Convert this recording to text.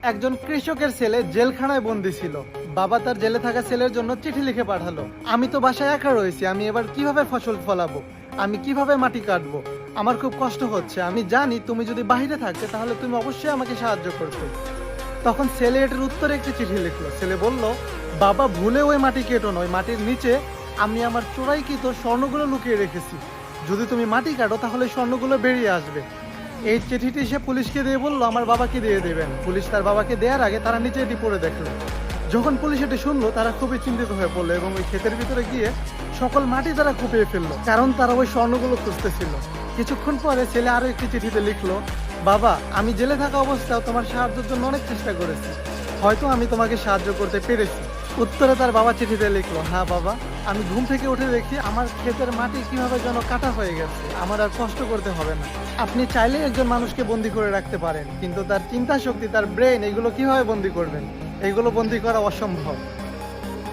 একজন কৃষকের ছেলে জেলখানায় বন্দি ছিল। বাবা তার জেলে থাকা ছেলের জন্য চিঠি লিখে পাঠালো, আমি তো বাসায় একা রয়েছি, আমি এবার কিভাবে ফসল ফলাবো, আমি কিভাবে মাটি কাটবো, আমার খুব কষ্ট হচ্ছে, আমি জানি তুমি যদি বাইরে থাকতে তাহলে তুমি অবশ্যই আমাকে সাহায্য করতে। তখন ছেলে এটার উত্তরে একটি চিঠি লিখলো। ছেলে বলল, বাবা ভুলে ওই মাটি কেটো না, ওই মাটির নিচে আমি আমার চোরাইকৃত স্বর্ণগুলো লুকিয়ে রেখেছি, যদি তুমি মাটি কাটো তাহলে স্বর্ণগুলো বেরিয়ে আসবে। এই চিঠিটি সে পুলিশকে দিয়ে বললো আমার বাবাকে দিয়ে দেবেন। পুলিশ তার বাবাকে দেওয়ার আগে তারা নিচে এটি পড়ে দেখলো। যখন পুলিশ এটি শুনলো তারা খুবই চিন্তিত হয়ে পড়লো এবং ওই ক্ষেতের ভিতরে গিয়ে সকল মাটি তারা কুপিয়ে ফেললো, কারণ তারা ওই স্বর্ণগুলো খুঁজতেছিল। কিছুক্ষণ পরে ছেলে আরো একটি চিঠিতে লিখলো, বাবা আমি জেলে থাকা অবস্থায় তোমার সাহায্যের জন্য অনেক চেষ্টা করেছি, হয়তো আমি তোমাকে সাহায্য করতে পেরেছি। উত্তরে তার বাবা চিঠিতে লিখলো, হ্যাঁ বাবা, আমি ঘুম থেকে উঠে দেখি আমার ক্ষেতের মাটি কিভাবে যেন কাটা হয়ে গেছে, আমার আর কষ্ট করতে হবে না। আপনি চাইলে একজন মানুষকে বন্দি করে রাখতে পারেন, কিন্তু তার চিন্তা শক্তি, তার ব্রেন, এগুলো কিভাবে বন্দি করবেন? এগুলো বন্দি করা অসম্ভব।